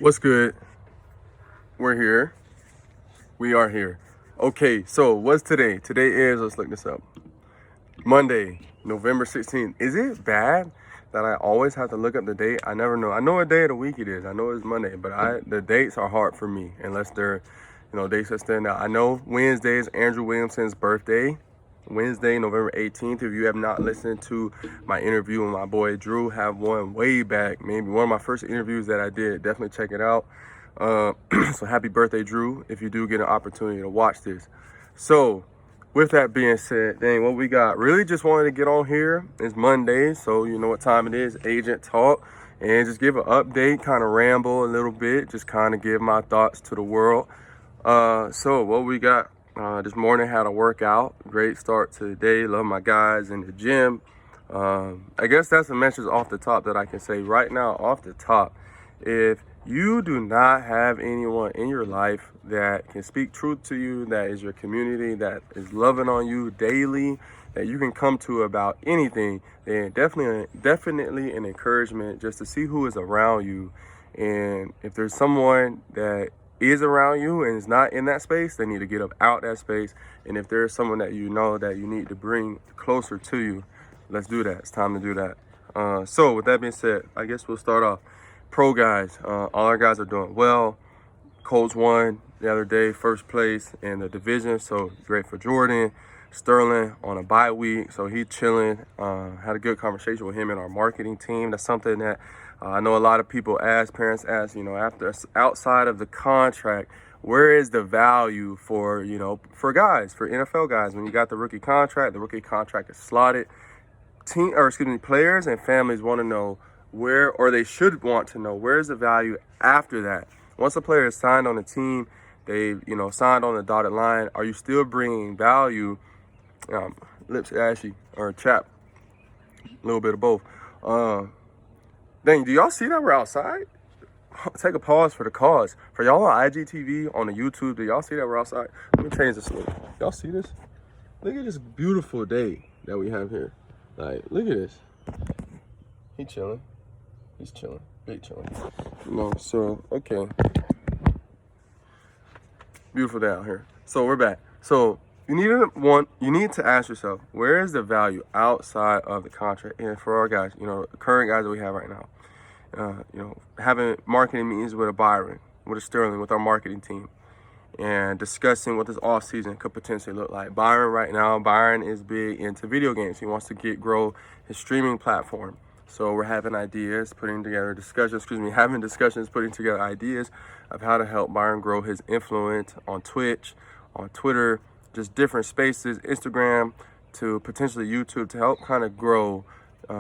What's good? We're here. We are here. Okay, so what's today? Today is, let's look this up. Monday, November 16th. Is it bad that I always have to look up the date? I never know. I know what day of the week it is. I know it's Monday, but the dates are hard for me unless they're, dates that stand out. I know Wednesday is Andrew Williamson's birthday. Wednesday, November 18th. If you have not listened to my interview with my boy Drew, have one way back, maybe one of my first interviews that I did, definitely check it out. So happy birthday, Drew, if you do get an opportunity to watch this. So with that being said, dang, what we got? Really just wanted to get on here. It's Monday, so you know what time it is, Agent Talk, and just give an update, kind of ramble a little bit, just kind of give my thoughts to the world. So what we got? This morning had a workout, great start to the day, love my guys in the gym. I guess that's a message off the top that I can say right now off the top. If you do not have anyone in your life that can speak truth to you, that is your community, that is loving on you daily, that you can come to about anything, then definitely an encouragement just to see who is around you. And if there's someone that is around you and is not in that space, they need to get up out that space. And if there's someone that you know that you need to bring closer to you, let's do that. It's time to do that. So with that being said, I guess we'll start off. Pro guys, all our guys are doing well. Colts won the other day, first place in the division, so great for Jordan. Sterling on a bye week, so he's chilling. Had a good conversation with him and our marketing team. That's something that I know a lot of people ask, parents ask, after outside of the contract, where is the value for, for guys, for NFL guys? When you got the rookie contract is slotted. Players and families want to know where, or they should want to know, where's the value after that? Once a player is signed on the team, they've, signed on the dotted line, are you still bringing value? Lips ashy or chap, a little bit of both. Dang, do y'all see that we're outside? Take a pause for the cause. For y'all on IGTV, on the YouTube, do y'all see that we're outside? Let me change this a little. Y'all see this? Look at this beautiful day that we have here. Like, look at this. He chilling. He's chilling. Big chilling. So, okay. Beautiful day out here. So we're back. So you need to ask yourself, where is the value outside of the contract? And for our guys, the current guys that we have right now, having marketing meetings with a Byron, with a Sterling, with our marketing team, and discussing what this off season could potentially look like. Byron is big into video games. He wants to grow his streaming platform. So we're having ideas, putting together ideas of how to help Byron grow his influence on Twitch, on Twitter, just different spaces, Instagram, to potentially YouTube, to help kind of grow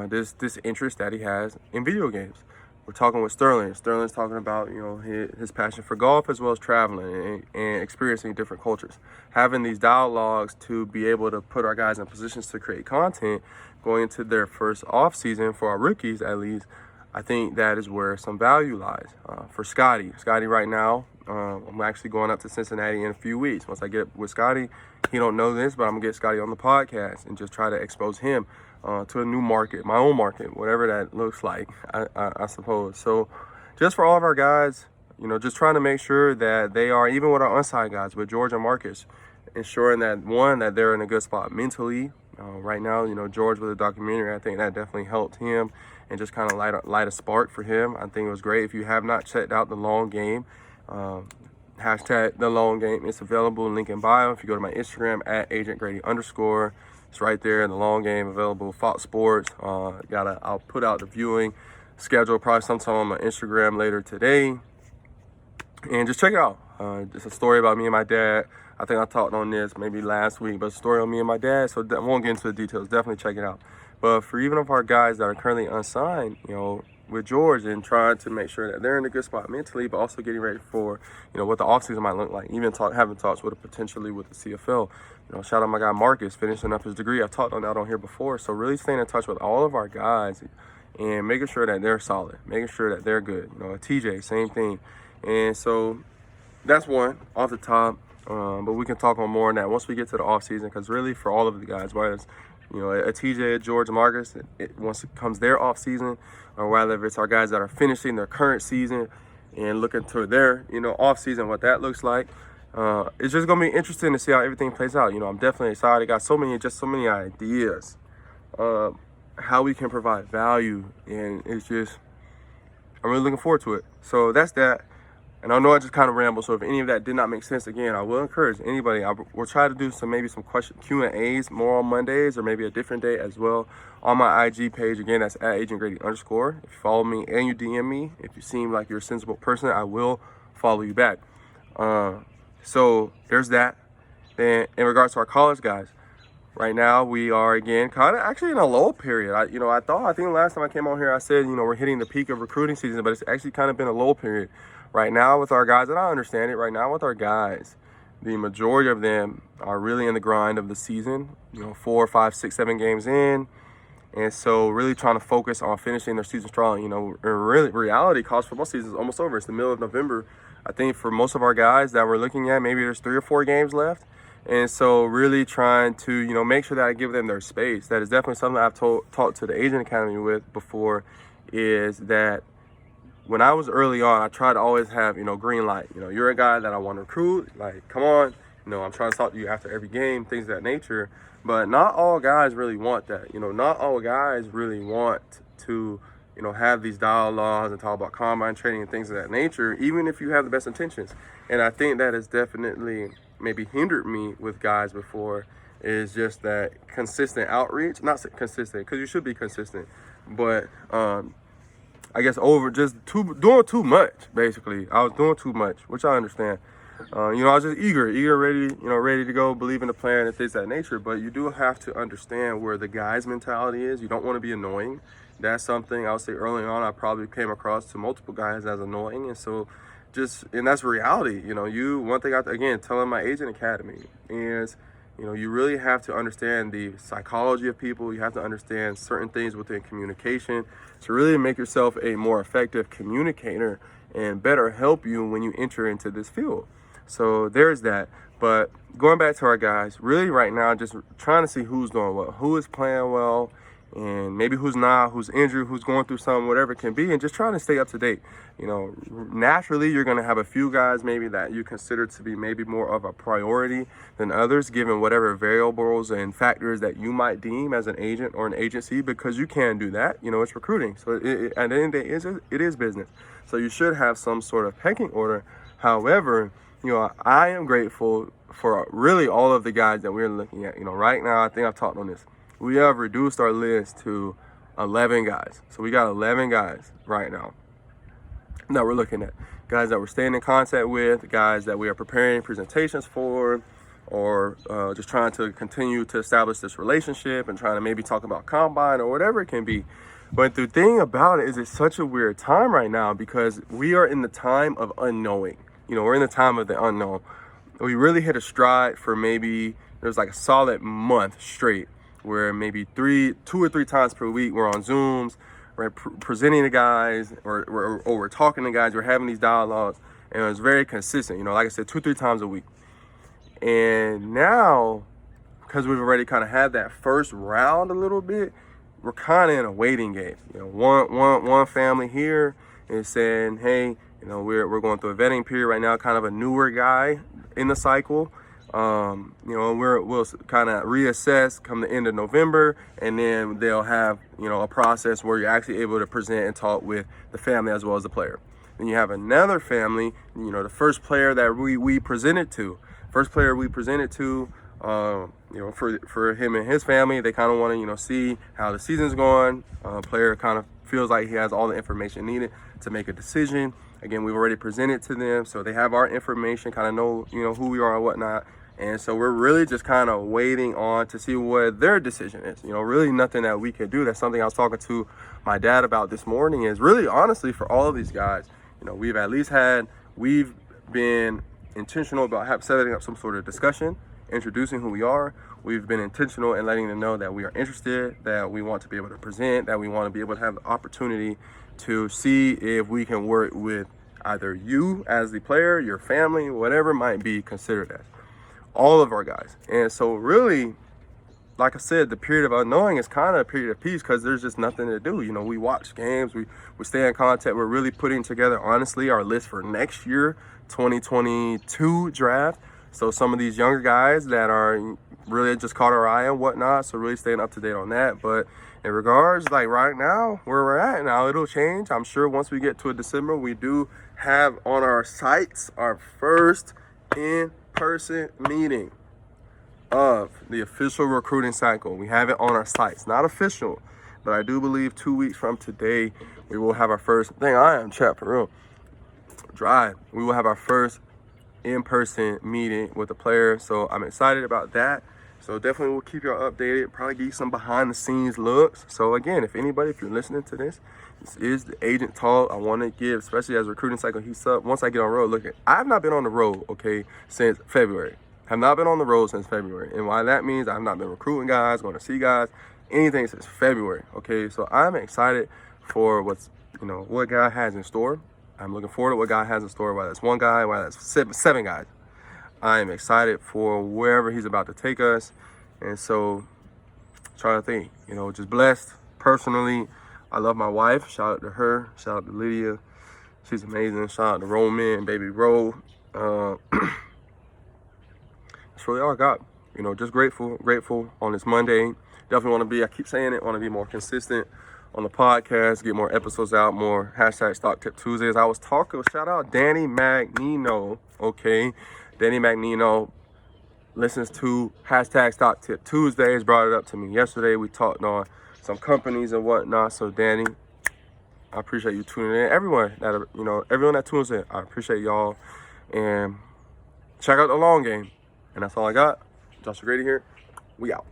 this interest that he has in video games. We're talking with Sterling. Sterling's talking about, his passion for golf as well as traveling and experiencing different cultures. Having these dialogues to be able to put our guys in positions to create content going into their first off season, for our rookies at least, I think that is where some value lies. For Scotty right now, I'm actually going up to Cincinnati in a few weeks. Once I get with Scotty, he don't know this, but I'm gonna get Scotty on the podcast and just try to expose him to a new market, my own market, whatever that looks like, I suppose. So just for all of our guys, just trying to make sure that they are, even with our unsigned guys, with George and Marcus, ensuring that they're in a good spot mentally. Right now, George with the documentary, I think that definitely helped him and just kind of light a spark for him. I think it was great. If you have not checked out The Long Game, hashtag The Long Game, it's available, link in bio. If you go to my Instagram at @AgentGrady_, it's right there in The Long Game, available. Fox Sports. I'll put out the viewing schedule probably sometime on my Instagram later today, and just check it out. It's a story about me and my dad. I think I talked on this maybe last week, but it's a story on me and my dad, so I won't get into the details. Definitely check it out. But for even of our guys that are currently unsigned, with George, and trying to make sure that they're in a good spot mentally, but also getting ready for, what the offseason might look like. Even having talks with potentially with the CFL. Shout out my guy Marcus, finishing up his degree. I've talked on that on here before. So really staying in touch with all of our guys and making sure that they're solid, making sure that they're good. TJ, same thing. And so that's one off the top. But we can talk on more on that once we get to the off season, because really for all of the guys, whether it's a TJ, George, Marcus, once it comes their off season, or whether it's our guys that are finishing their current season, and looking toward their, off season, what that looks like. It's just gonna be interesting to see how everything plays out. I'm definitely excited. Got so many ideas, how we can provide value, and I'm really looking forward to it. So that's that. And I know I just kind of rambled, so if any of that did not make sense, again, I will encourage anybody. We'll try to do maybe some question Q&As more on Mondays, or maybe a different day as well on my IG page. Again, that's @AgentGrady_. If you follow me and you DM me, if you seem like you're a sensible person, I will follow you back. So there's that. Then in regards to our college guys, right now we are again kind of actually in a low period. I think the last time I came on here I said, we're hitting the peak of recruiting season, but it's actually kind of been a low period. Right now with our guys, and I understand it, right now with our guys, the majority of them are really in the grind of the season, 4, 5, 6, 7 games in. And so really trying to focus on finishing their season strong. In reality, college football season is almost over. It's the middle of November. I think for most of our guys that we're looking at, maybe there's 3 or 4 games left. And so really trying to, make sure that I give them their space. That is definitely something I've talked to the Agent Academy with before, is that when I was early on, I tried to always have, green light. You're a guy that I want to recruit. Like, come on. I'm trying to talk to you after every game, things of that nature. But not all guys really want that. Not all guys really want to, have these dialogues and talk about combine training and things of that nature, even if you have the best intentions. And I think that has definitely maybe hindered me with guys before, is just that consistent outreach. Not consistent, because you should be consistent. But, I guess over just doing too much, basically. I was doing too much, which I understand. I was just eager, ready to go, believe in the plan and things of that nature. But you do have to understand where the guy's mentality is. You don't want to be annoying. That's something I would say early on I probably came across to multiple guys as annoying. And so and that's reality. One thing telling my Agent Academy is, you really have to understand the psychology of people. You have to understand certain things within communication to really make yourself a more effective communicator and better help you when you enter into this field. So there's that. But going back to our guys, really right now, just trying to see who's doing well, who is playing well, and maybe who's not, who's injured, who's going through something, whatever it can be, and just trying to stay up to date. Naturally, you're going to have a few guys maybe that you consider to be maybe more of a priority than others, given whatever variables and factors that you might deem as an agent or an agency, because you can do that. It's recruiting. So at the end of the day, it is business. So you should have some sort of pecking order. However, I am grateful for really all of the guys that we're looking at. Right now, I think I've talked on this. We have reduced our list to 11 guys. So we got 11 guys right now that we're looking at. Guys that we're staying in contact with, guys that we are preparing presentations for, or just trying to continue to establish this relationship and trying to maybe talk about combine or whatever it can be. But the thing about it is, it's such a weird time right now because we are in the time of unknowing. We're in the time of the unknown. We really hit a stride for maybe there's like a solid month straight where maybe 2 or 3 times per week we're on Zooms, we're presenting to guys, or we're talking to guys, we're having these dialogues, and it was very consistent, like I said, 2 or 3 times a week. And now, because we've already kind of had that first round a little bit, we're kind of in a waiting game. One family here is saying, hey, we're going through a vetting period right now, kind of a newer guy in the cycle. We'll kind of reassess come the end of November, and then they'll have, a process where you're actually able to present and talk with the family as well as the player. Then you have another family, the first player that we presented to, for him and his family, they kind of want to, see how the season's going. Player kind of feels like he has all the information needed to make a decision. Again, we've already presented to them, so they have our information, kind of know, who we are and whatnot. And so we're really just kind of waiting on to see what their decision is. Really nothing that we can do. That's something I was talking to my dad about this morning, is really honestly for all of these guys, we've been intentional about setting up some sort of discussion, introducing who we are. We've been intentional in letting them know that we are interested, that we want to be able to present, that we want to be able to have the opportunity to see if we can work with either you as the player, your family, whatever might be considered as. All of our guys. And so really, like I said, the period of unknowing is kind of a period of peace because there's just nothing to do. You know, we watch games, we stay in contact. We're really putting together, honestly, our list for next year, 2022 draft. So some of these younger guys that are really just caught our eye and whatnot, so really staying up to date on that. But in regards, like right now, where we're at now, it'll change. I'm sure once we get to a December, we do have on our sites our first in-person meeting of the official recruiting cycle. We have it on our sites, not official, but I do believe 2 weeks from today, we will have our first thing. I am chat for real. Drive. We will have our first in-person meeting with the player. So I'm excited about that. So definitely we'll keep y'all updated, probably give you some behind the scenes looks. So again, if you're listening to this is the agent talk. I want to give, especially as recruiting cycle heats up. Once I get on the road, look, I've not been on the road, okay, since February. Have not been on the road since February. And why that means I've not been recruiting guys, going to see guys, anything since February, okay? So I'm excited for what God has in store. I'm looking forward to what God has in store, whether it's one guy, whether it's seven guys. I am excited for wherever he's about to take us. And so, trying to think, just blessed personally. I love my wife. Shout out to her. Shout out to Lydia. She's amazing. Shout out to Roman, baby Ro. That's really all I got. Just grateful on this Monday. Definitely I keep saying it, want to be more consistent on the podcast, get more episodes out, more hashtag Stock Tip Tuesdays. I was talking, shout out Danny Magnino, okay? Danny Magnino listens to hashtag Stock Tip Tuesdays, brought it up to me yesterday. We talked on some companies and whatnot. So Danny, I appreciate you tuning in. Everyone that tunes in, I appreciate y'all. And check out the long game. And that's all I got. Joshua Grady here. We out.